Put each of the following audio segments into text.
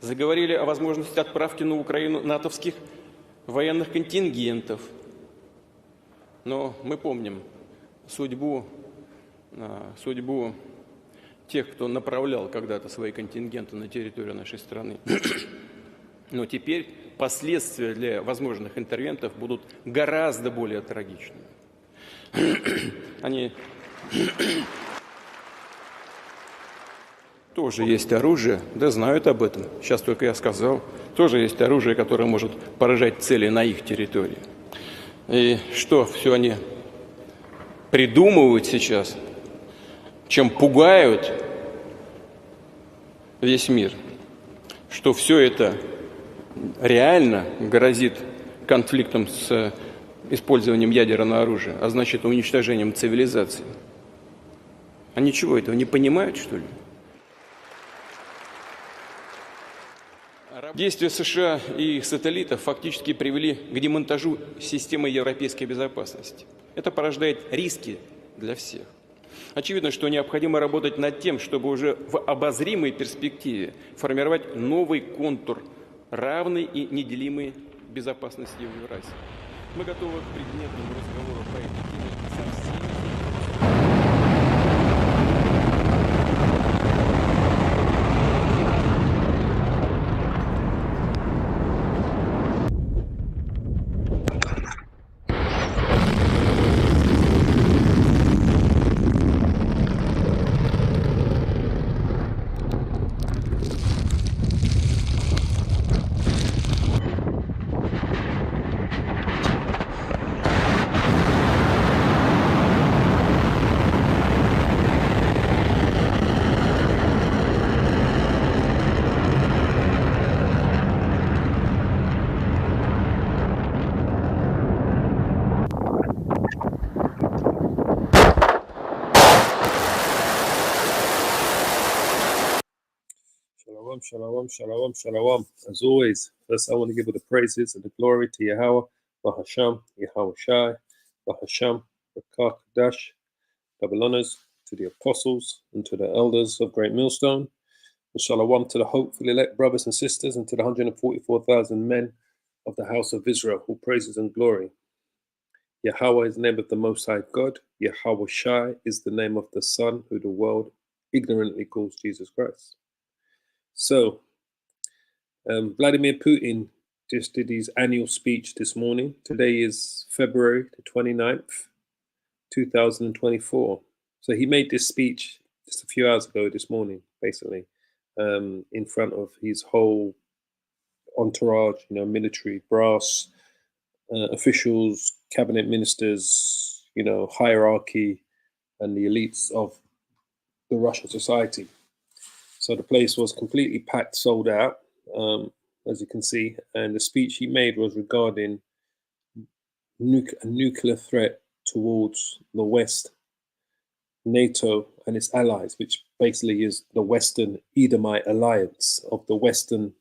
Заговорили о возможности отправки на Украину натовских военных контингентов. Но мы помним судьбу тех, кто направлял когда-то свои контингенты на территорию нашей страны. Но теперь последствия для возможных интервентов будут гораздо более трагичными. Они тоже есть оружие, да, знают об этом. Сейчас только я сказал. Тоже есть оружие, которое может поражать цели на их территории. И что все они придумывают сейчас, чем пугают весь мир, что все это реально грозит конфликтом с использованием ядерного оружия, а значит уничтожением цивилизации. Они чего, этого не понимают, что ли? Действия США и их сателлитов фактически привели к демонтажу системы европейской безопасности. Это порождает риски для всех. Очевидно, что необходимо работать над тем, чтобы уже в обозримой перспективе формировать новый контур равной и неделимой безопасности в Евразии. Мы готовы к предметному разговору по этой теме со всеми. Shalom, shalom, shalom. As always, first I want to give all the praises and the glory to Yahweh, Bahasham, Yahweh Shai, Bahasham, Rakah Kadash, double honors to the apostles and to the elders of Great Millstone, and shalom to the hopeful elect brothers and sisters and to the 144,000 men of the house of Israel, all praises and glory. Yahweh is the name of the Most High God. Yahweh Shai is the name of the Son who the world ignorantly calls Jesus Christ. So, Vladimir Putin just did his annual speech this morning. Today is February the 29th, 2024. So he made this speech just a few hours ago this morning, basically, in front of his whole entourage, military brass, officials, cabinet ministers, hierarchy, and the elites of the Russian society. So the place was completely packed, sold out, as you can see. And the speech he made was regarding a nuclear threat towards the West, NATO and its allies, which basically is the Western Edomite alliance of the Western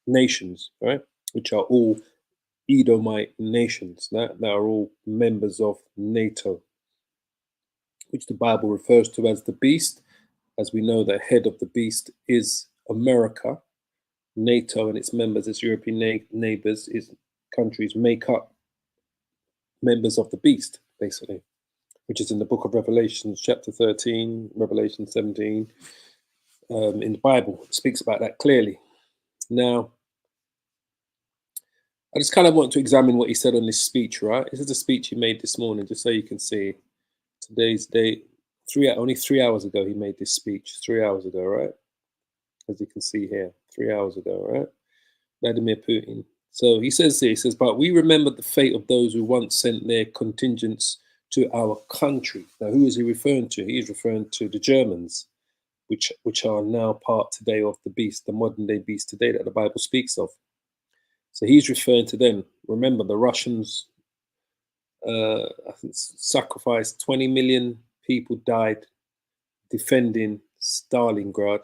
nations, right? Which are all Edomite nations that are all members of NATO, which the Bible refers to as the beast. As we know, the head of the beast is America. NATO and its members, its European neighbors, its countries make up members of the beast, basically, which is in the book of Revelation, chapter 13, Revelation 17, in the Bible. It speaks about that clearly. Now, I just kind of want to examine what he said on this speech, right? This is the speech he made this morning, just so you can see today's date. Only 3 hours ago he made this speech. 3 hours ago, right? As you can see here, 3 hours ago, right? Vladimir Putin. So he says here, he says, but we remember the fate of those who once sent their contingents to our country. Now, who is he referring to? He is referring to the Germans, which are now part today of the beast, the modern day beast today that the Bible speaks of. So he's referring to them. Remember, the Russians sacrificed 20 million people died defending Stalingrad,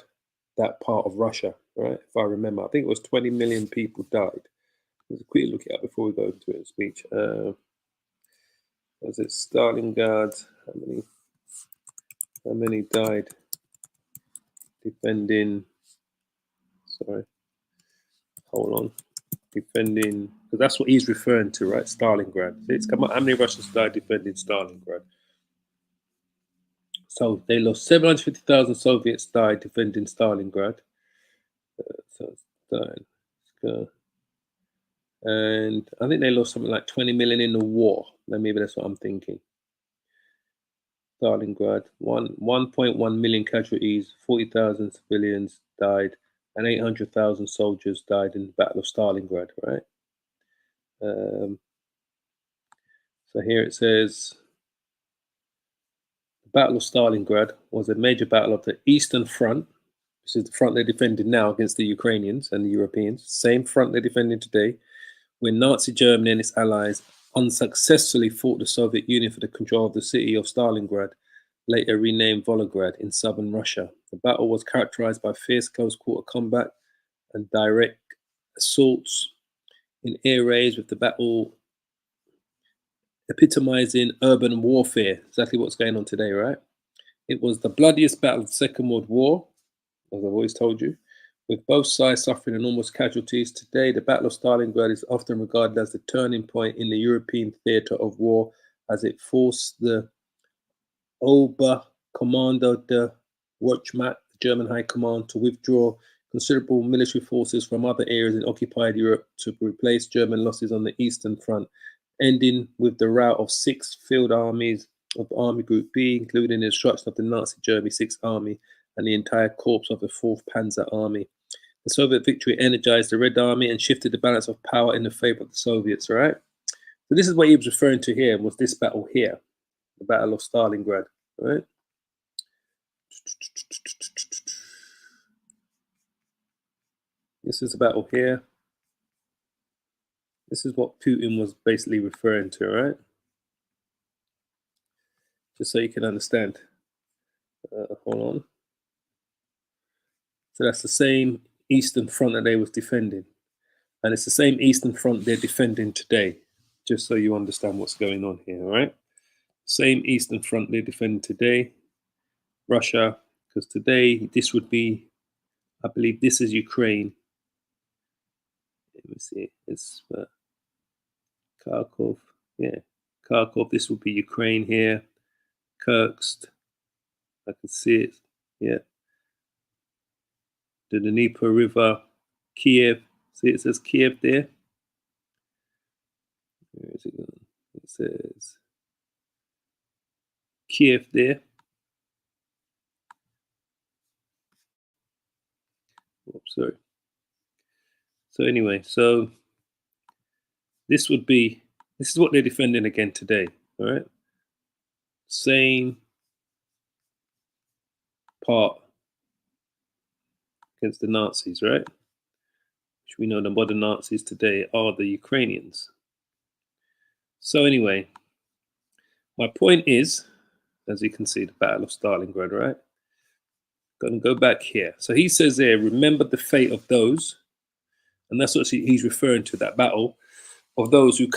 that part of Russia, right? If I remember, I think it was 20 million people died. Let's quickly look it up before we go into it. Speech. Was it Stalingrad? How many died defending? Sorry, hold on, defending, because that's what he's referring to, right? Stalingrad. It's come up, how many Russians died defending Stalingrad? So they lost 750,000 Soviets died defending Stalingrad. So it's died. And I think they lost something like 20 million in the war. Maybe that's what I'm thinking. Stalingrad, 1.1 million casualties, 40,000 civilians died, and 800,000 soldiers died in the Battle of Stalingrad, right? So here it says, the Battle of Stalingrad was a major battle of the Eastern Front, which is the front they're defending now against the Ukrainians and the Europeans, same front they're defending today, when Nazi Germany and its allies unsuccessfully fought the Soviet Union for the control of the city of Stalingrad, later renamed Volgograd, in southern Russia. The battle was characterized by fierce close-quarter combat and direct assaults in air raids, with the battle epitomizing urban warfare, exactly what's going on today, right? It was the bloodiest battle of the Second World War, as I've always told you, with both sides suffering enormous casualties. Today, the Battle of Stalingrad is often regarded as the turning point in the European theatre of war, as it forced the Oberkommando der Wehrmacht, the German High Command, to withdraw considerable military forces from other areas in occupied Europe to replace German losses on the Eastern Front, ending with the rout of 6 field armies of Army Group B, including the destruction of the Nazi Germany 6th Army and the entire corps of the 4th Panzer Army. The Soviet victory energized the Red Army and shifted the balance of power in the favor of the Soviets, right? So this is what he was referring to here, was this battle here, the Battle of Stalingrad, right? This is the battle here. This is what Putin was basically referring to, right? Just so you can understand. Hold on. So that's the same Eastern Front that they was defending. And it's the same Eastern Front they're defending today, just so you understand what's going on here, all right? Same Eastern Front they're defending today, Russia, because today this would be, I believe this is Ukraine. Let me see, it's Kharkov, yeah, Kharkov, this would be Ukraine here, Kursk, I can see it, yeah. The Dnieper River, Kiev, see it says Kiev there. Where is it going? It says Kiev there. Oops, sorry. So anyway, so this would be, this is what they're defending again today, all right? Same part against the Nazis, right? Which we know the modern Nazis today are the Ukrainians. So anyway, my point is, as you can see, the Battle of Stalingrad, right? Going to go back here. So he says there, remember the fate of those, and that's what he's referring to, that battle of those who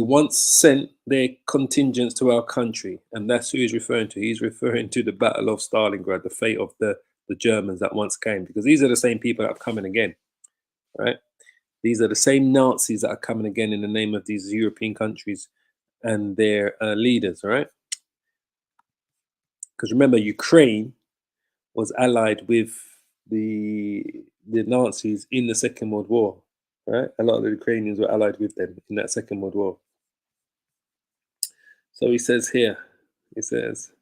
once sent their contingents to our country, and that's who he's referring to. He's referring to the Battle of Stalingrad, the fate of the Germans that once came, because these are the same people that are coming again, right? These are the same Nazis that are coming again in the name of these European countries and their leaders, all right? Because remember, Ukraine was allied with the Nazis in the Second World War, right? A lot of the Ukrainians were allied with them in that Second World War. So he says here, he says,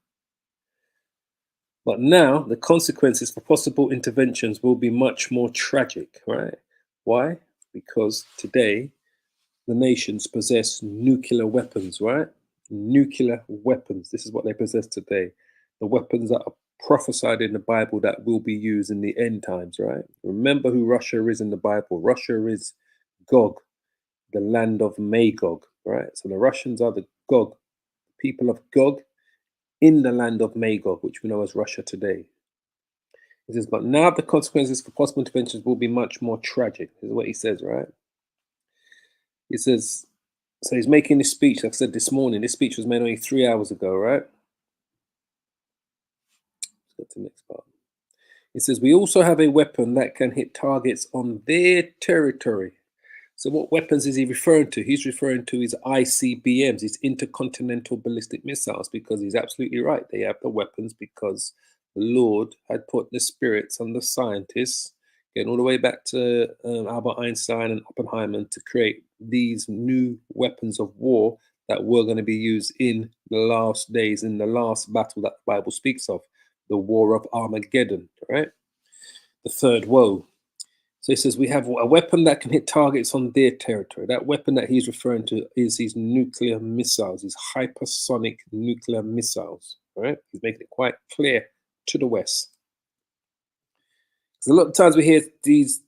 but now the consequences for possible interventions will be much more tragic, right? Why? Because today the nations possess nuclear weapons, right? Nuclear weapons. This is what they possess today. The weapons that are prophesied in the Bible that will be used in the end times, right? Remember who Russia is in the Bible. Russia is Gog, the land of Magog, right? So the Russians are the Gog, people of Gog in the land of Magog, which we know as Russia today. He says, but now the consequences for possible interventions will be much more tragic. This is what he says, right? He says, so he's making this speech, like I said this morning. This speech was made only 3 hours ago, right? Let's go to the next part. It says, we also have a weapon that can hit targets on their territory. So what weapons is he referring to? He's referring to his ICBMs, his intercontinental ballistic missiles, because he's absolutely right. They have the weapons because the Lord had put the spirits on the scientists, getting all the way back to Albert Einstein and Oppenheimer, to create these new weapons of war that were going to be used in the last days, in the last battle that the Bible speaks of, the war of Armageddon, right? The third woe. So he says, we have a weapon that can hit targets on their territory. That weapon that he's referring to is these nuclear missiles, these hypersonic nuclear missiles, right? He's making it quite clear to the West. Because a lot of times we hear these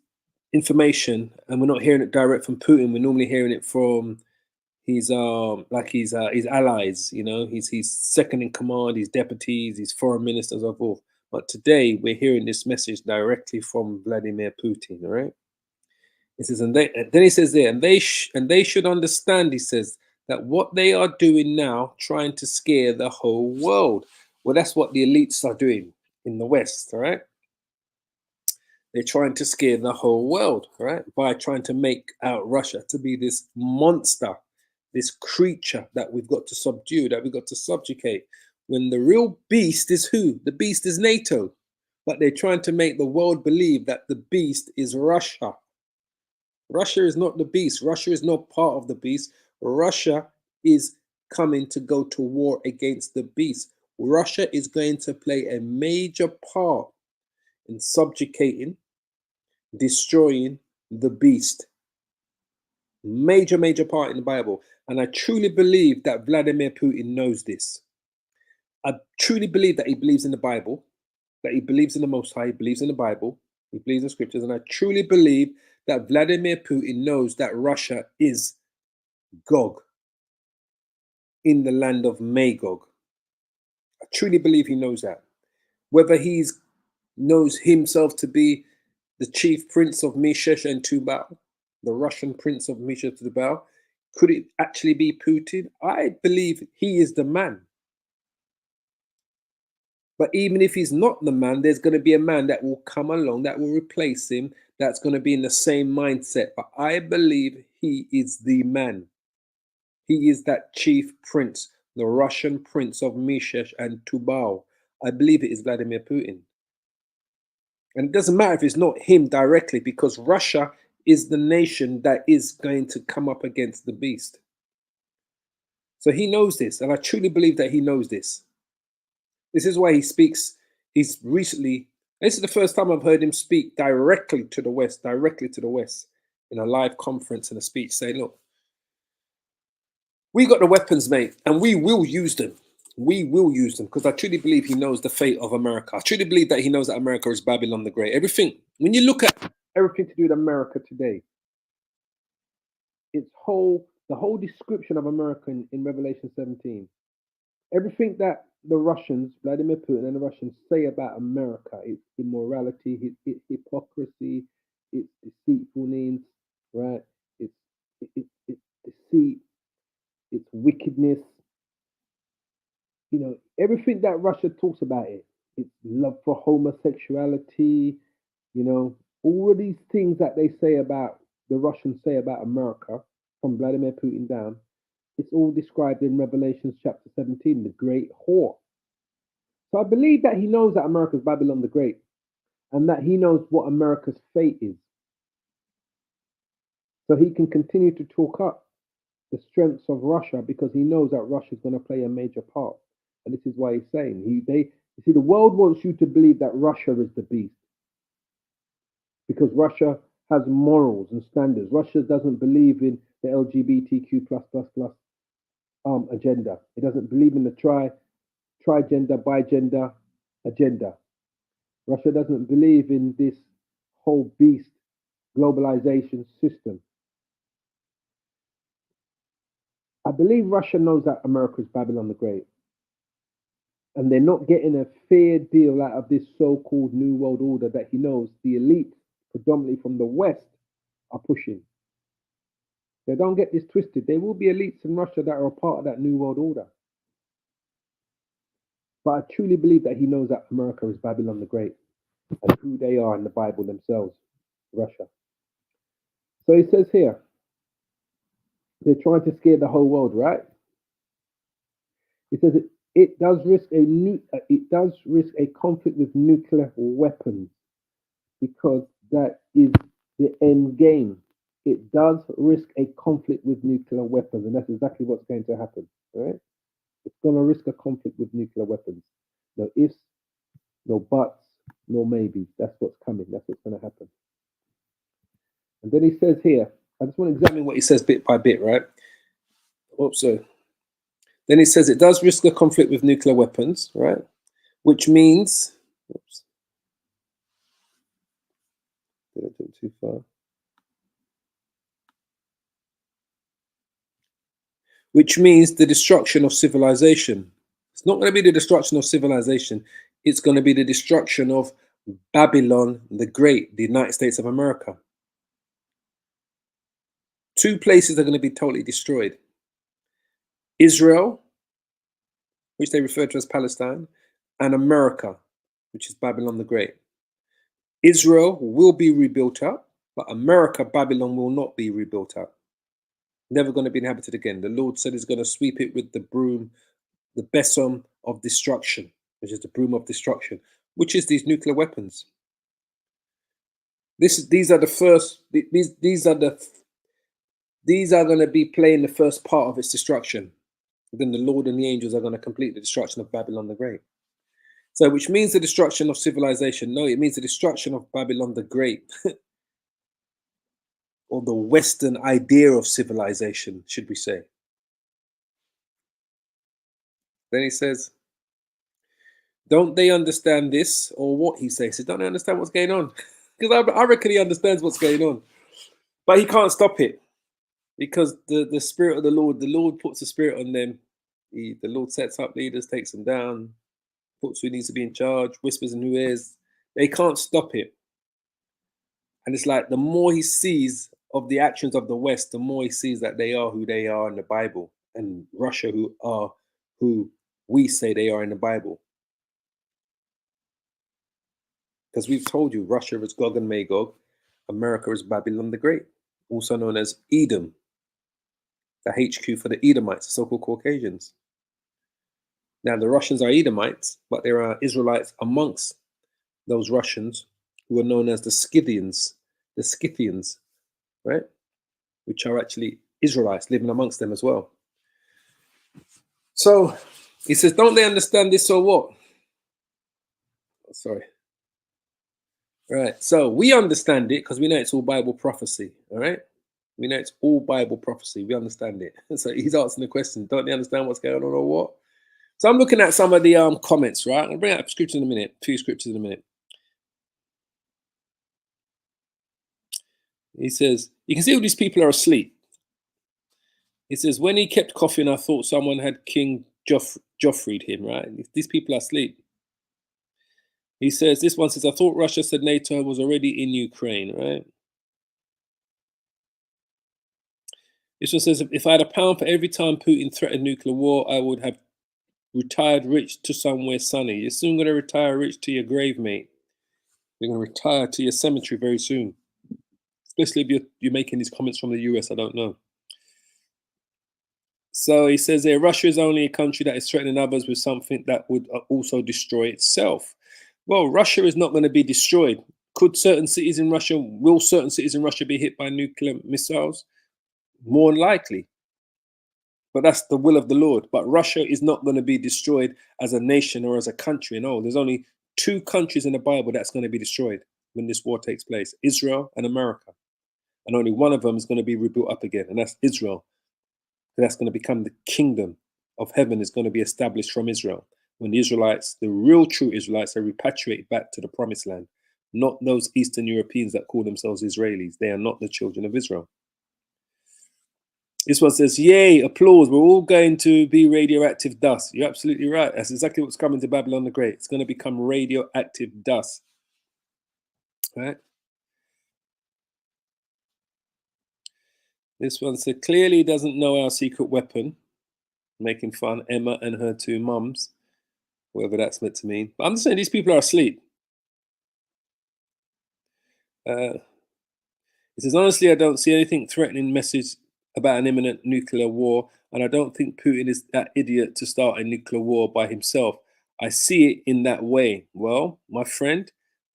information and we're not hearing it direct from Putin. We're normally hearing it from his allies, you know, his second in command, his deputies, his foreign ministers, so forth. But today we're hearing this message directly from Vladimir Putin, all right? He says, and then he says there, and they should understand, he says, that what they are doing now, trying to scare the whole world. Well, that's what the elites are doing in the West, all right? They're trying to scare the whole world, all right, by trying to make out Russia to be this monster, this creature that we've got to subdue, that we've got to subjugate. When the real beast is who? The beast is NATO. But they're trying to make the world believe that the beast is Russia. Russia is not the beast. Russia is not part of the beast. Russia is coming to go to war against the beast. Russia is going to play a major part in subjugating, destroying the beast. Major part in the Bible. And I truly believe that Vladimir Putin knows this. I truly believe that he believes in the Bible, that he believes in the Most High, he believes in the Bible, he believes in scriptures. And I truly believe that Vladimir Putin knows that Russia is Gog in the land of Magog. I truly believe he knows that. Whether he knows himself to be the chief prince of Meshech and Tubal, the Russian prince of Meshech and Tubal, could it actually be Putin? I believe he is the man. But even if he's not the man, there's going to be a man that will come along that will replace him, that's going to be in the same mindset. But I believe he is the man. He is that chief prince, the Russian prince of Meshech and Tubal. I believe it is Vladimir Putin. And it doesn't matter if it's not him directly, because Russia is the nation that is going to come up against the beast. So he knows this, and I truly believe that he knows this. This is why he speaks. This is the first time I've heard him speak directly to the West, in a live conference, in a speech, saying, look, we got the weapons, mate, and we will use them. We will use them, because I truly believe he knows the fate of America. I truly believe that he knows that America is Babylon the Great. Everything, when you look at everything to do with America today, the whole description of America in Revelation 17, everything that the Russians, Vladimir Putin and the Russians, say about America, its immorality, its hypocrisy, its deceitfulness, right? Its deceit, its wickedness. You know, everything that Russia talks about its love for homosexuality, you know, all of these things that they say about, the Russians say about America, from Vladimir Putin down, it's all described in Revelation chapter 17, the great whore. So I believe that he knows that America is Babylon the Great, and that he knows what America's fate is. So he can continue to talk up the strengths of Russia, because he knows that Russia is going to play a major part. And this is why he's saying, you see, the world wants you to believe that Russia is the beast, because Russia has morals and standards. Russia doesn't believe in the LGBTQ plus agenda. It doesn't believe in the trigender, bigender agenda. Russia doesn't believe in this whole beast globalization system. I believe Russia knows that America is Babylon the Great. And they're not getting a fair deal out of this so-called New World Order that he knows the elite, predominantly from the West, are pushing. They don't get this twisted. There will be elites in Russia that are a part of that New World Order. But I truly believe that he knows that America is Babylon the Great. and who they are in the Bible themselves, Russia. So he says here, they're trying to scare the whole world, right? He says it does risk a conflict with nuclear weapons because that is the end game. It does risk a conflict with nuclear weapons, and that's exactly what's going to happen. Right? It's going to risk a conflict with nuclear weapons. No ifs, no buts, no maybes. That's what's coming. That's what's going to happen. And then he says here, I just want to examine what he says bit by bit, right? Oops, so. Then he says it does risk a conflict with nuclear weapons, right? Which means, oops, did I do it too far? Which means the destruction of civilization. It's not going to be the destruction of civilization. It's going to be the destruction of Babylon the Great, the United States of America. Two places are going to be totally destroyed. Israel, which they refer to as Palestine, and America, which is Babylon the Great. Israel will be rebuilt up, but America, Babylon will not be rebuilt up. Never going to be inhabited again. The Lord said he's going to sweep it with the broom, the besom of destruction, which is the broom of destruction, which is these nuclear weapons. These are the first. These are going to be playing the first part of its destruction. Then the Lord and the angels are going to complete the destruction of Babylon the Great. So, which means the destruction of civilization? No, it means the destruction of Babylon the Great, or the Western idea of civilization, should we say? Then he says, don't they understand this? Or what he says? Don't they understand what's going on? Because I reckon he understands what's going on. But he can't stop it. Because the Spirit of the Lord puts the Spirit on them. The Lord sets up leaders, takes them down, puts who needs to be in charge, whispers in who is. They can't stop it. And it's like the more he sees of the actions of the West, the more he sees that they are who they are in the Bible. And Russia who are who we say they are in the Bible. Because we've told you, Russia is Gog and Magog, America is Babylon the Great, also known as Edom, the HQ for the Edomites, the so-called Caucasians. Now, the Russians are Edomites, but there are Israelites amongst those Russians who are known as the Scythians, right? Which are actually Israelites living amongst them as well. So he says, don't they understand this or what? Sorry. Right. So we understand it because we know it's all Bible prophecy. All right. We know it's all Bible prophecy. We understand it. So he's asking the question, don't they understand what's going on or what? So I'm looking at some of the comments, right? I'll bring out scripture in a minute, a few scriptures in a minute. He says, you can see all these people are asleep. He says, when he kept coughing, I thought someone had King Joffrey'd him, right? These people are asleep. He says, this one says, I thought Russia said NATO was already in Ukraine, right? This one says, if I had £1 for every time Putin threatened nuclear war, I would have retired rich to somewhere sunny. You're soon going to retire rich to your grave, mate. You're going to retire to your cemetery very soon. Especially if you're making these comments from the US, I don't know. So he says there, Russia is only a country that is threatening others with something that would also destroy itself. Well, Russia is not going to be destroyed. Will certain cities in Russia be hit by nuclear missiles? More likely. But that's the will of the Lord. But Russia is not going to be destroyed as a nation or as a country. No, there's only 2 countries in the Bible that's going to be destroyed when this war takes place, Israel and America. And only one of them is going to be rebuilt up again, and that's Israel. That's going to become the kingdom of heaven is going to be established from Israel. When the Israelites, the real true Israelites, are repatriated back to the promised land, not those Eastern Europeans that call themselves Israelis. They are not the children of Israel. This one says, yay, applause. We're all going to be radioactive dust. You're absolutely right. That's exactly what's coming to Babylon the Great. It's going to become radioactive dust. Right? This one said, clearly doesn't know our secret weapon. Making fun, Emma and her 2 mums. Whatever that's meant to mean. But I'm just saying these people are asleep. It says, honestly, I don't see anything threatening message about an imminent nuclear war, and I don't think Putin is that idiot to start a nuclear war by himself. I see it in that way. Well, my friend,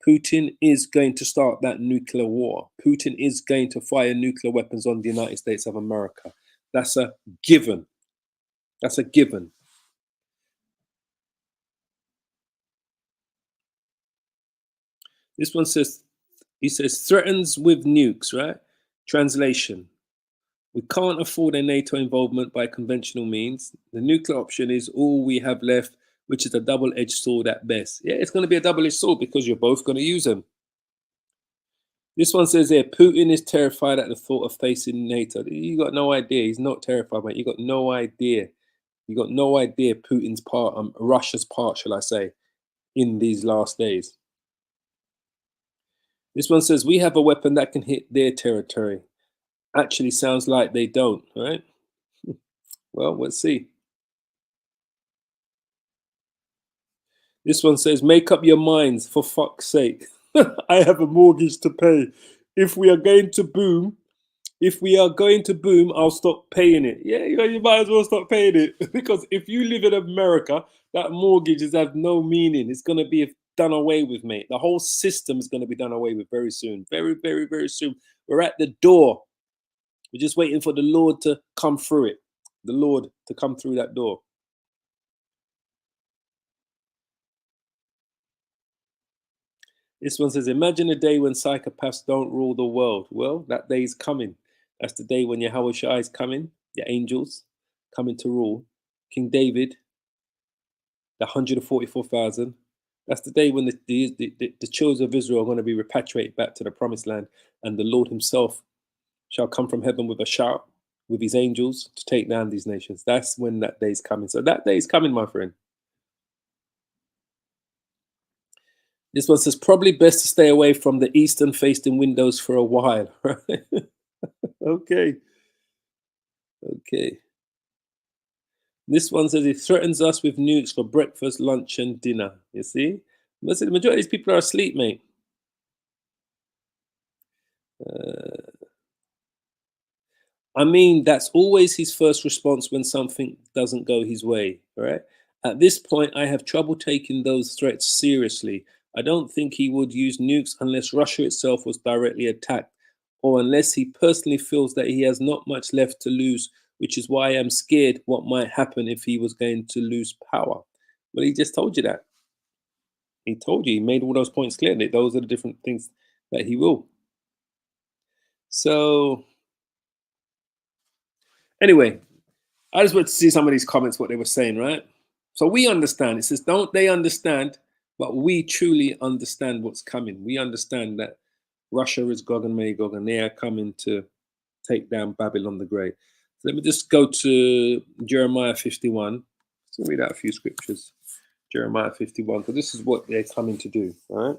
Putin is going to start that nuclear war. Putin is going to fire nuclear weapons on the United States of America. That's a given. That's a given. This one says, he says, threatens with nukes, right? Translation. We can't afford a NATO involvement by conventional means. The nuclear option is all we have left, which is a double-edged sword at best. Yeah, it's going to be a double-edged sword because you're both going to use them. This one says here, Putin is terrified at the thought of facing NATO. You got no idea. He's not terrified, mate. You got no idea. You got no idea Putin's part, Russia's part, shall I say, in these last days. This one says, we have a weapon that can hit their territory. Actually sounds like they don't, right? Well, let's see. This one says, make up your minds, for fuck's sake. I have a mortgage to pay. If we are going to boom, I'll stop paying it. Yeah, you might as well stop paying it. Because if you live in America, that mortgages have no meaning. It's going to be done away with, mate. The whole system is going to be done away with very soon. Very, very, very soon. We're at the door. We're just waiting for the Lord to come through it. The Lord to come through that door. This one says, imagine a day when psychopaths don't rule the world. Well, that day is coming. That's the day when Yahweh Shai is coming, the angels coming to rule. King David, the 144,000. That's the day when the children of Israel are going to be repatriated back to the promised land, and the Lord himself shall come from heaven with a shout, with his angels to take down these nations. That's when that day is coming. So that day is coming, my friend. This one says, probably best to stay away from the eastern facing windows for a while. Right? Okay. Okay. This one says, it threatens us with nukes for breakfast, lunch, and dinner. You see? The majority of these people are asleep, mate. I mean, that's always his first response when something doesn't go his way, right? At this point, I have trouble taking those threats seriously. I don't think he would use nukes unless Russia itself was directly attacked, or unless he personally feels that he has not much left to lose, which is why I'm scared what might happen if he was going to lose power. Well, he just told you that. He told you, he made all those points clear that those are the different things that he will. So, anyway, I just wanted to see some of these comments, what they were saying, right? So we understand. It says, don't they understand? But we truly understand what's coming. We understand that Russia is Gog and Magog, and they are coming to take down Babylon the Great. So let me just go to Jeremiah 51. Let's read out a few scriptures. Jeremiah 51, because this is what they're coming to do, all right?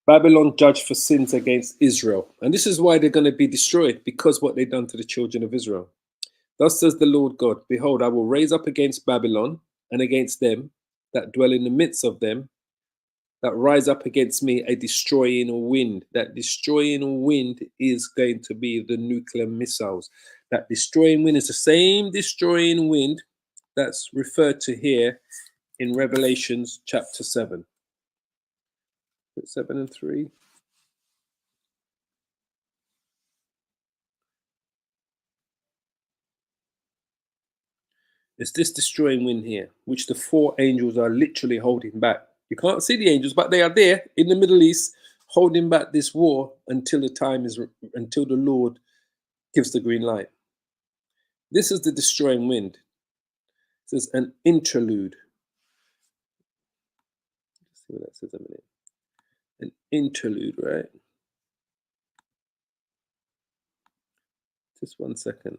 Babylon judged for sins against Israel. And this is why they're going to be destroyed, because what they've done to the children of Israel. Thus says the Lord God, behold, I will raise up against Babylon and against them that dwell in the midst of them, that rise up against me a destroying wind. That destroying wind is going to be the nuclear missiles. That destroying wind is the same destroying wind that's referred to here in Revelations chapter 7. 7 and 3. It's this destroying wind here, which the four angels are literally holding back. You can't see the angels, but they are there in the Middle East, holding back this war until until the Lord gives the green light. This is the destroying wind. It says an interlude. Let's see what that says a minute. An interlude, right? Just 1 second.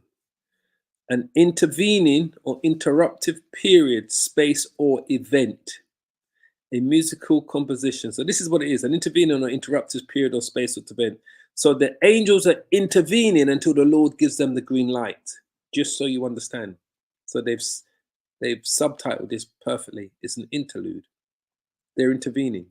An intervening or interruptive period, space, or event. A musical composition. So this is what it is, an intervening or interruptive period or space or event. So the angels are intervening until the Lord gives them the green light, just so you understand. So they've subtitled this perfectly. It's an interlude. They're intervening.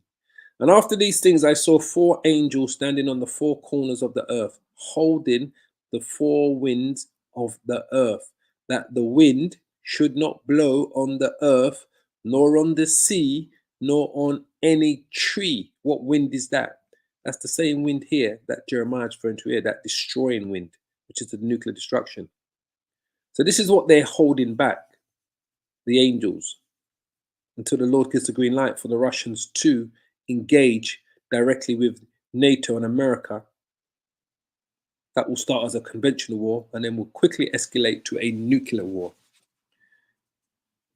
And after these things, I saw 4 angels standing on the 4 corners of the earth, holding the 4 winds of the earth, that the wind should not blow on the earth, nor on the sea, nor on any tree. What wind is that? That's the same wind here that Jeremiah is referring to here, that destroying wind, which is the nuclear destruction. So this is what they're holding back, the angels, until the Lord gives the green light for the Russians to engage directly with NATO and America. That will start as a conventional war and then will quickly escalate to a nuclear war.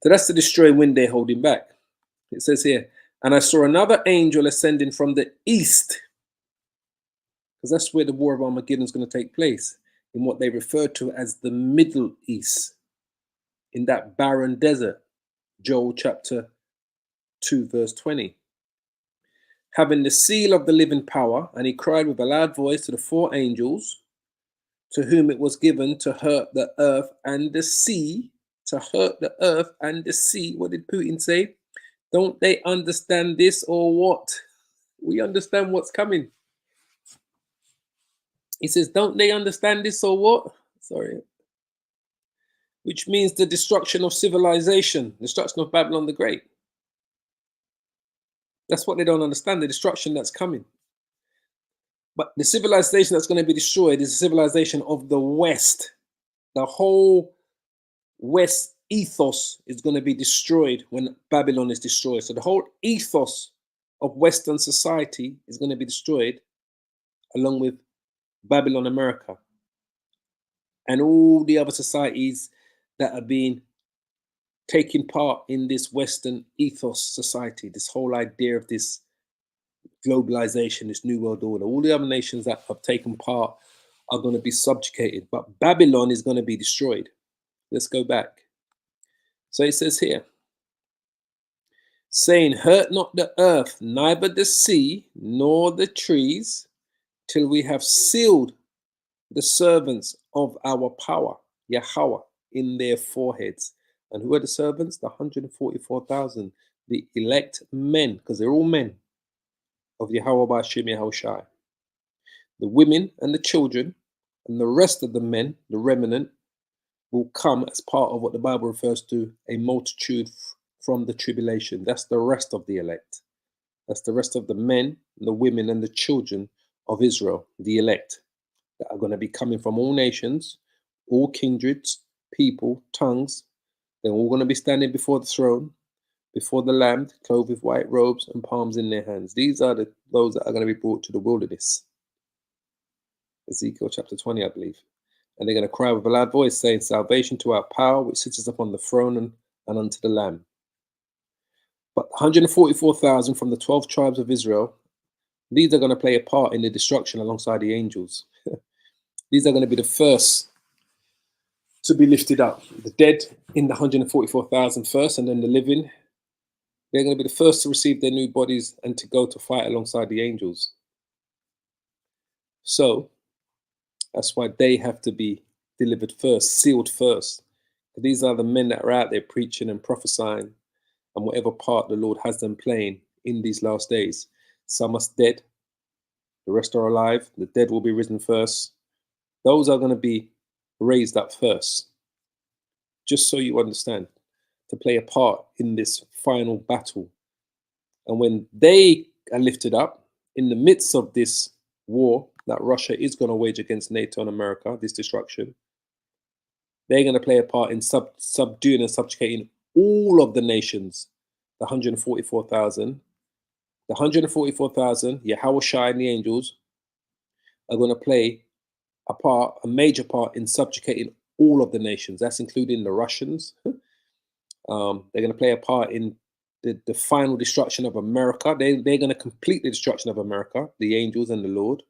So that's the destroying wind they're holding back. It says here, and I saw another angel ascending from the east, because that's where the war of Armageddon is going to take place, in what they refer to as the Middle East, in that barren desert, Joel chapter 2 verse 20. Having the seal of the living power, and he cried with a loud voice to the 4 angels, to whom it was given to hurt the earth and the sea, to hurt the earth and the sea. What did Putin say? Don't they understand this or what? We understand what's coming. He says, don't they understand this or what? Sorry. Which means the destruction of civilization, destruction of Babylon the Great. That's what they don't understand, the destruction that's coming. But the civilization that's going to be destroyed is the civilization of the West. The whole West ethos is going to be destroyed when Babylon is destroyed. So the whole ethos of Western society is going to be destroyed along with Babylon America and all the other societies that are being taking part in this Western ethos society, this whole idea of this globalization, this new world order. All the other nations that have taken part are going to be subjugated, but Babylon is going to be destroyed. Let's go back. So it says here, saying, hurt not the earth, neither the sea, nor the trees, till we have sealed the servants of our power, Yahweh, in their foreheads. And who are the servants? The 144,000, the elect men, because they're all men of Yahweh Ba'ashem Yahushai. The women and the children and the rest of the men, the remnant, will come as part of what the Bible refers to a multitude from the tribulation. That's the rest of the elect. That's the rest of the men, the women, and the children of Israel, the elect, that are going to be coming from all nations, all kindreds, people, tongues. They're all going to be standing before the throne, before the Lamb, clothed with white robes and palms in their hands. These are those that are going to be brought to the wilderness. Ezekiel chapter 20, I believe. And they're going to cry with a loud voice, saying, salvation to our power, which sits upon the throne and unto the Lamb. But 144,000 from the 12 tribes of Israel, these are going to play a part in the destruction alongside the angels. These are going to be the first to be lifted up. The dead in the 144,000 first, and then the living. They're going to be the first to receive their new bodies and to go to fight alongside the angels. So that's why they have to be delivered first, sealed first. These are the men that are out there preaching and prophesying, and whatever part the Lord has them playing in these last days. Some are dead, the rest are alive. The dead will be risen first. Those are going to be raised up first. Just so you understand, to play a part in this final battle. And when they are lifted up in the midst of this war that Russia is going to wage against NATO and America, this destruction, they're going to play a part in subduing and subjugating all of the nations, the 144,000. The 144,000, Yahushua and the angels, are going to play a major part in subjugating all of the nations. That's including the Russians. They're going to play a part in the final destruction of America. They're going to complete the destruction of America, the angels and the Lord.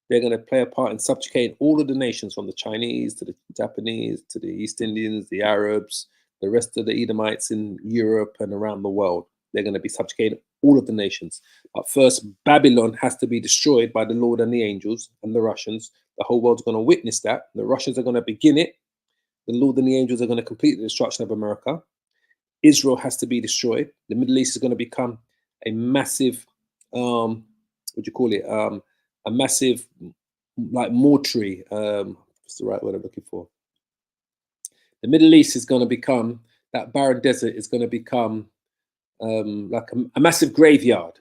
They're going to play a part in subjugating all of the nations, from the Chinese to the Japanese to the East Indians, the Arabs, the rest of the Edomites in Europe and around the world. They're going to be subjugating all of the nations. But first, Babylon has to be destroyed by the Lord and the angels and the Russians. The whole world's going to witness that. The Russians are going to begin it. The Lord and the angels are going to complete the destruction of America. Israel has to be destroyed. The Middle East is going to become a massive, what do you call it? A massive, like mortuary. What's the right word I'm looking for? The Middle East is going to become, that barren desert is going to become like a massive graveyard.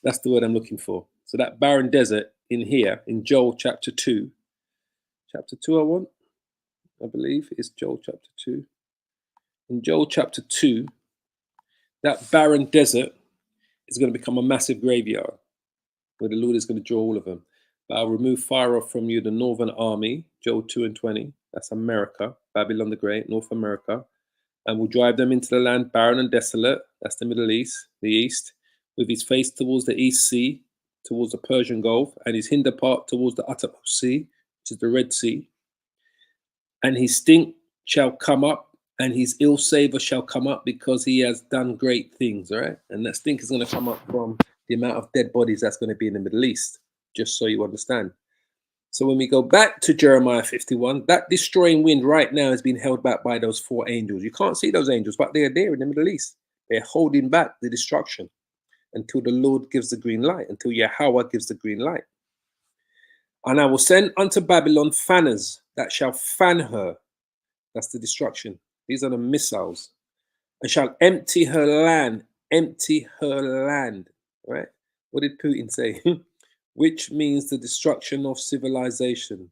That's the word I'm looking for. So that barren desert in here, in Joel chapter 2, I believe it's Joel chapter 2. In Joel chapter 2, that barren desert is going to become a massive graveyard where the Lord is going to draw all of them. But I'll remove far off from you the northern army, Joel 2 and 20. That's America, Babylon the Great, North America. And will drive them into the land barren and desolate. That's the Middle East, the East, with his face towards the East Sea, towards the Persian Gulf, and his hinder part towards the uttermost sea, which is the Red Sea. And his stink shall come up, and his ill savor shall come up, because he has done great things, all right? And that stink is going to come up from the amount of dead bodies that's going to be in the Middle East, just so you understand. So when we go back to Jeremiah 51, that destroying wind right now is being held back by those 4 angels. You can't see those angels, but they are there in the Middle East. They're holding back the destruction until the Lord gives the green light, until Yahweh gives the green light. And I will send unto Babylon fanners that shall fan her. That's the destruction. These are the missiles. And shall empty her land. Empty her land. Right? What did Putin say? Which means the destruction of civilization.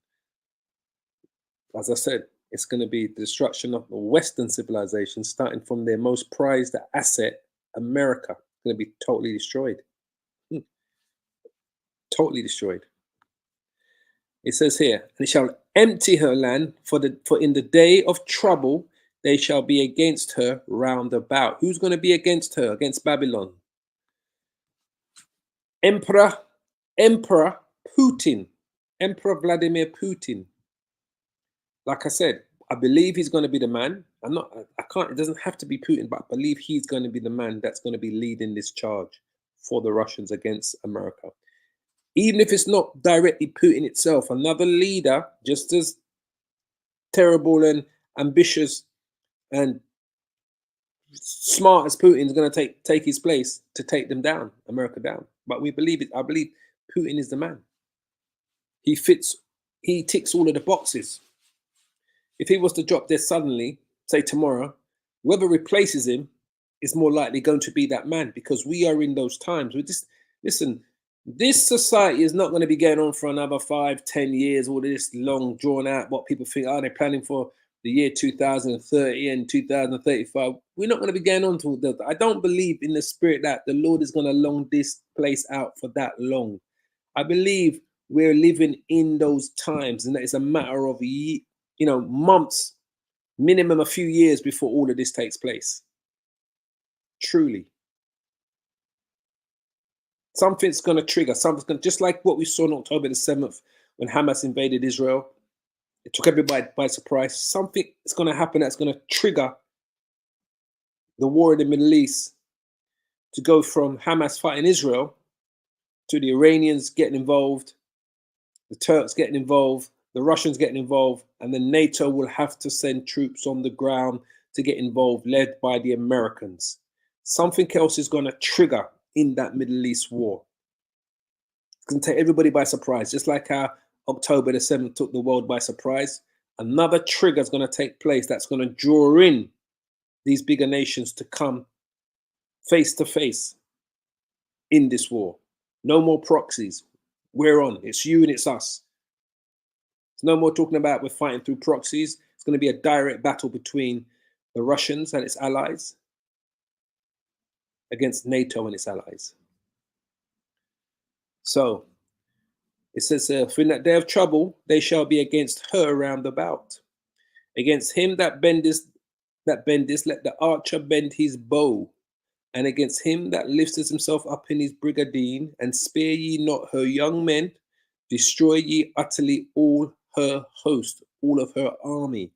As I said, it's going to be the destruction of the Western civilization, starting from their most prized asset, America. It's going to be totally destroyed. Totally destroyed. It says here, and it shall empty her land, for in the day of trouble they shall be against her round about. Who's going to be against her? Against Babylon. Emperor Putin. Emperor Vladimir Putin. Like I said, I believe he's going to be the man. It doesn't have to be Putin, but I believe he's going to be the man that's going to be leading this charge for the Russians against America. Even if it's not directly Putin itself, another leader just as terrible and ambitious and smart as Putin is going to take his place to take them down, America down. But we believe it. I believe Putin is the man. He ticks all of the boxes. If he was to drop dead suddenly, say tomorrow, whoever replaces him is more likely going to be that man, because we are in those times. Listen, this society is not going to be going on for another 5-10 years, all this long drawn out, what people think, they're planning for the year 2030 and 2035. We're not going to be going on to that. I don't believe in the spirit that the Lord is going to long this place out for that long. I believe we're living in those times, and that it's a matter of months, minimum a few years before all of this takes place. Truly. Something's going to trigger. Just like what we saw on October the 7th when Hamas invaded Israel. It took everybody by surprise. Something is going to happen that's going to trigger the war in the Middle East to go from Hamas fighting Israel to the Iranians getting involved, the Turks getting involved, the Russians getting involved, and then NATO will have to send troops on the ground to get involved, led by the Americans. Something else is going to trigger in that Middle East war. It's going to take everybody by surprise, just like how October the 7th took the world by surprise. Another trigger is going to take place that's going to draw in these bigger nations to come face to face in this war. No more proxies. We're on. It's you and it's us. It's no more talking about we're fighting through proxies. It's going to be a direct battle between the Russians and its allies against NATO and its allies. So it says, for in that day of trouble, they shall be against her round about. Against him that bendeth, let the archer bend his bow. And against him that lifteth himself up in his brigandine, and spare ye not her young men, destroy ye utterly all her host, all of her army.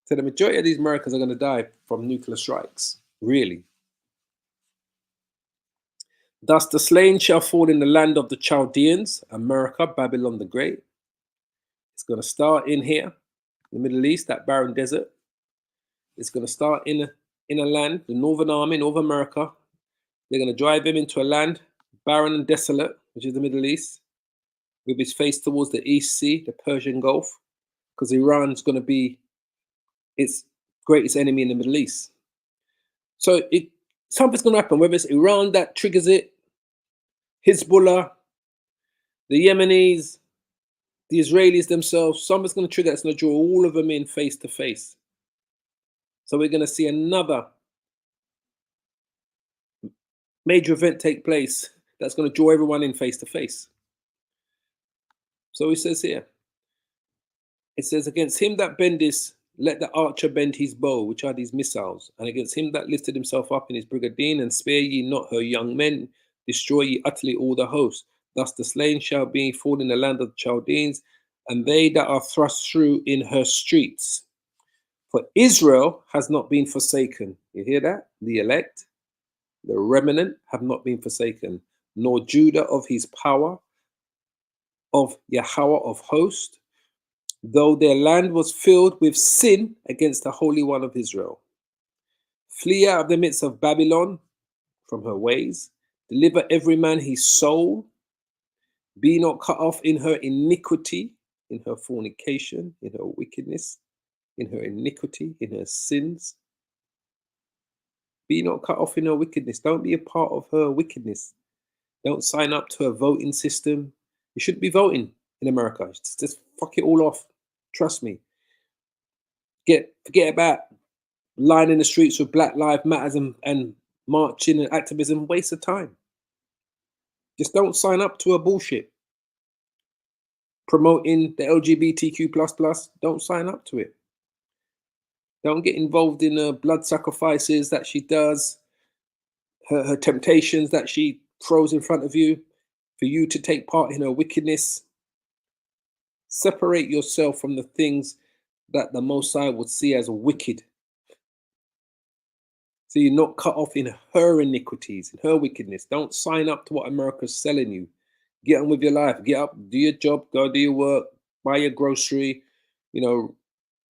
So the majority of these Americans are going to die from nuclear strikes, really. Thus the slain shall fall in the land of the Chaldeans, America, Babylon the Great. It's going to start in here, the Middle East, that barren desert. It's going to start in in a land, the Northern Army, North America. They're going to drive him into a land barren and desolate, which is the Middle East, with his face towards the East Sea, the Persian Gulf, because Iran's going to be its greatest enemy in the Middle East. So something's going to happen, whether it's Iran that triggers it, Hezbollah, the Yemenis, the Israelis themselves, something's going to trigger that's going to draw all of them in face to face. So we're going to see another major event take place that's going to draw everyone in face to face. So he says here, it says, against him that bendeth, let the archer bend his bow, which are these missiles. And against him that lifted himself up in his brigandine, and spare ye not her young men, destroy ye utterly all the host. Thus the slain shall be fall in the land of the Chaldeans, and they that are thrust through in her streets. For Israel has not been forsaken. You hear that? The elect, the remnant have not been forsaken, nor Judah of his power, of Yahweh of hosts, though their land was filled with sin against the Holy One of Israel. Flee out of the midst of Babylon from her ways, deliver every man his soul, be not cut off in her iniquity, in her fornication, in her wickedness, in her iniquity, in her sins. Be not cut off in her wickedness. Don't be a part of her wickedness. Don't sign up to a voting system. You shouldn't be voting in America. Just fuck it all off. Trust me. Forget about lying in the streets with Black Lives Matters and marching and activism. Waste of time. Just don't sign up to a bullshit. Promoting the LGBTQ++, don't sign up to it. Don't get involved in blood sacrifices that she does, her temptations that she throws in front of you, for you to take part in her wickedness. Separate yourself from the things that the Most High would see as wicked. So you're not cut off in her iniquities, in her wickedness. Don't sign up to what America's selling you. Get on with your life. Get up, do your job, go do your work, buy your grocery,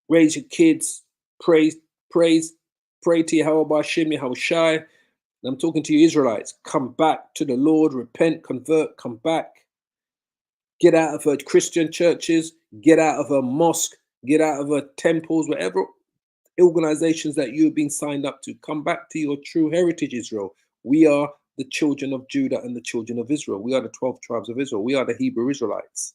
raise your kids, pray to Yahweh Hashem, Yahweh Shai. And I'm talking to you Israelites. Come back to the Lord, repent, convert, come back. Get out of her Christian churches, get out of her mosque, get out of her temples, whatever organizations that you've been signed up to. Come back to your true heritage, Israel. We are the children of Judah and the children of Israel. We are the 12 tribes of Israel. We are the Hebrew Israelites.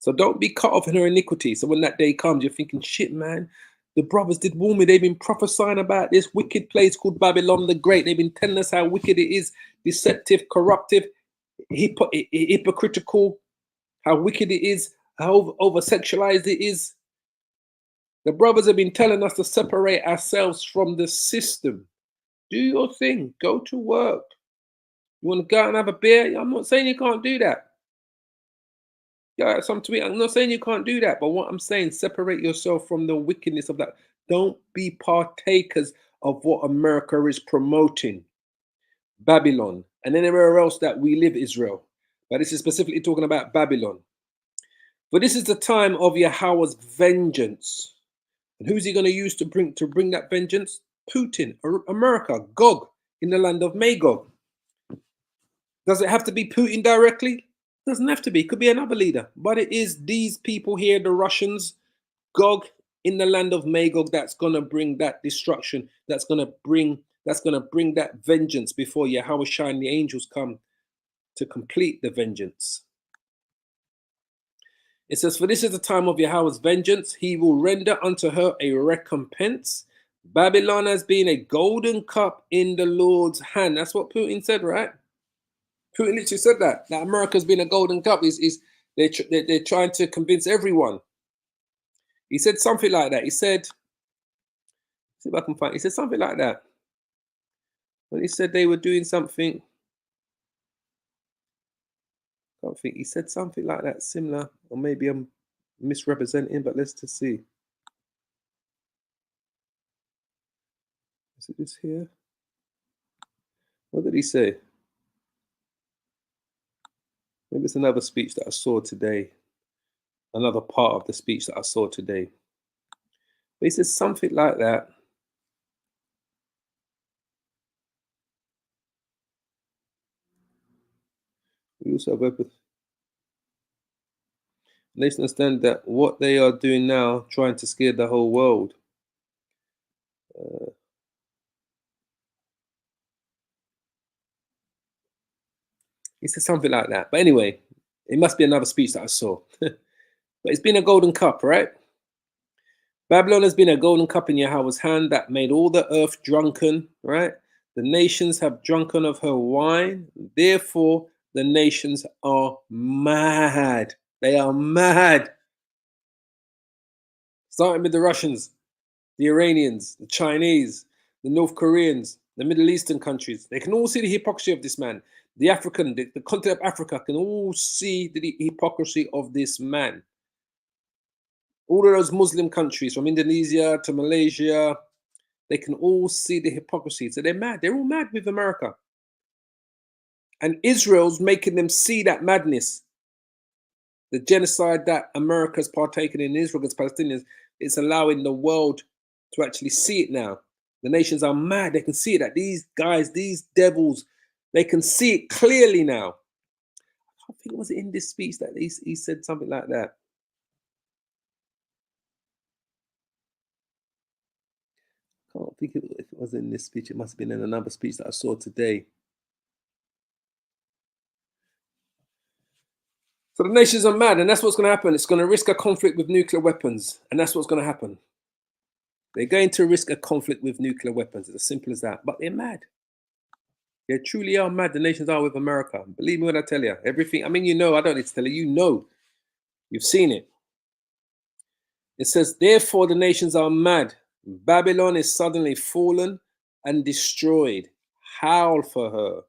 So don't be cut off in her iniquity. So when that day comes, you're thinking, shit, man, the brothers did warn me. They've been prophesying about this wicked place called Babylon the Great. They've been telling us how wicked it is, deceptive, corruptive, hypocritical, how wicked it is, how over-sexualized it is. The brothers have been telling us to separate ourselves from the system. Do your thing. Go to work. You want to go out and have a beer? I'm not saying you can't do that. Yeah, I'm not saying you can't do that, but what I'm saying, separate yourself from the wickedness of that. Don't be partakers of what America is promoting. Babylon and anywhere else that we live, Israel. But this is specifically talking about Babylon. For this is the time of Yahweh's vengeance. And who's he going to use to bring that vengeance? Putin, America, Gog, in the land of Magog. Does it have to be Putin directly? Doesn't have to be. It could be another leader. But it is these people here, the Russians, Gog, in the land of Magog, that's going to bring that destruction. That's going to bring that vengeance before Yahweh Shai and the angels come to complete the vengeance. It says, for this is the time of Yahweh's vengeance. He will render unto her a recompense. Babylon has been a golden cup in the Lord's hand. That's what Putin said, right? Putin literally said that America's been a golden cup. They're trying to convince everyone. He said something like that. He said, see if I can find. He said something like that. When he said they were doing something, I don't think he said something like that, similar, or maybe I'm misrepresenting, but let's just see. Is it this here? What did he say? Maybe it's another speech that I saw today. Another part of the speech that I saw today. But he says something like that. We also have weapons. Nations understand that what they are doing now, trying to scare the whole world. He said something like that. But anyway, it must be another speech that I saw. But it's been a golden cup, right? Babylon has been a golden cup in Yahweh's hand that made all the earth drunken, right? The nations have drunken of her wine. Therefore, the nations are mad. They are mad. Starting with the Russians, the Iranians, the Chinese, the North Koreans, the Middle Eastern countries. They can all see the hypocrisy of this man. The African, the continent of Africa can all see the hypocrisy of this man. All of those Muslim countries, from Indonesia to Malaysia, they can all see the hypocrisy. So they're mad. They're all mad with America. And Israel's making them see that madness. The genocide that America's partaken in Israel against Palestinians, it's allowing the world to actually see it now. The nations are mad. They can see it, that these guys, these devils, they can see it clearly now. I think it was in this speech that he said something like that. I can't think if it was in this speech. It must have been in another speech that I saw today. So the nations are mad, and that's what's going to happen. It's going to risk a conflict with nuclear weapons, and that's what's going to happen. They're going to risk a conflict with nuclear weapons. It's as simple as that. But they're mad. They truly are mad. The nations are with America. Believe me when I tell you. Everything. I mean, you know, I don't need to tell you. You know. You've seen it. It says, therefore the nations are mad. Babylon is suddenly fallen and destroyed. Howl for her.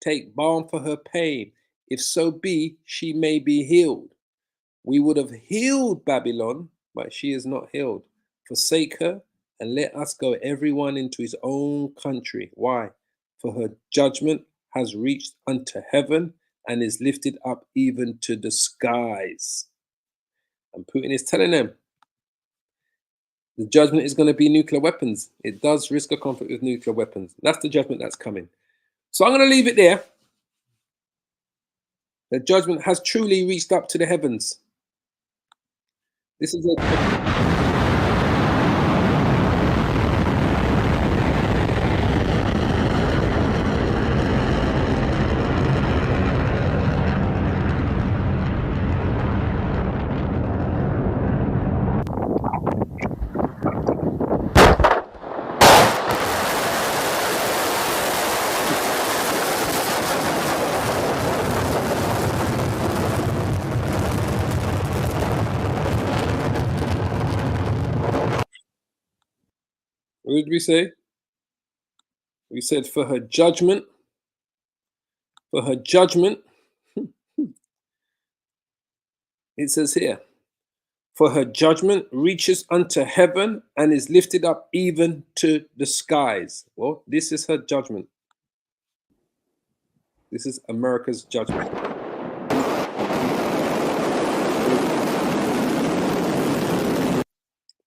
Take balm for her pain. If so be, she may be healed. We would have healed Babylon, but she is not healed. Forsake her and let us go everyone into his own country. Why? For her judgment has reached unto heaven and is lifted up even to the skies. And Putin is telling them the judgment is going to be nuclear weapons. It does risk a conflict with nuclear weapons. That's the judgment that's coming. So I'm going to leave it there. The judgment has truly reached up to the heavens. This is a... What did we say? We said for her judgment. For her judgment. It says here, for her judgment reaches unto heaven and is lifted up even to the skies. Well, this is her judgment. This is America's judgment.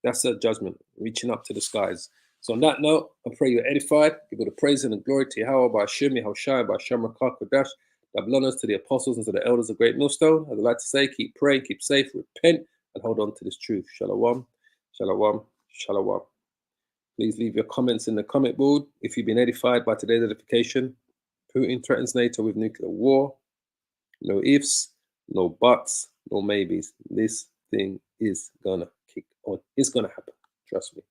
That's her judgment, reaching up to the skies. So on that note, I pray you're edified. Give all the praise and the glory to Yahweh, by Hashem, Yahushai, by Hashem, Rakah, Kodash. Double honors to the apostles and to the elders of Great Millstone. As I like to say, keep praying, keep safe, repent, and hold on to this truth. Shalom, shalom, shalom. Please leave your comments in the comment board. If you've been edified by today's edification, Putin threatens NATO with nuclear war. No ifs, no buts, no maybes. This thing is gonna kick on. It's gonna happen. Trust me.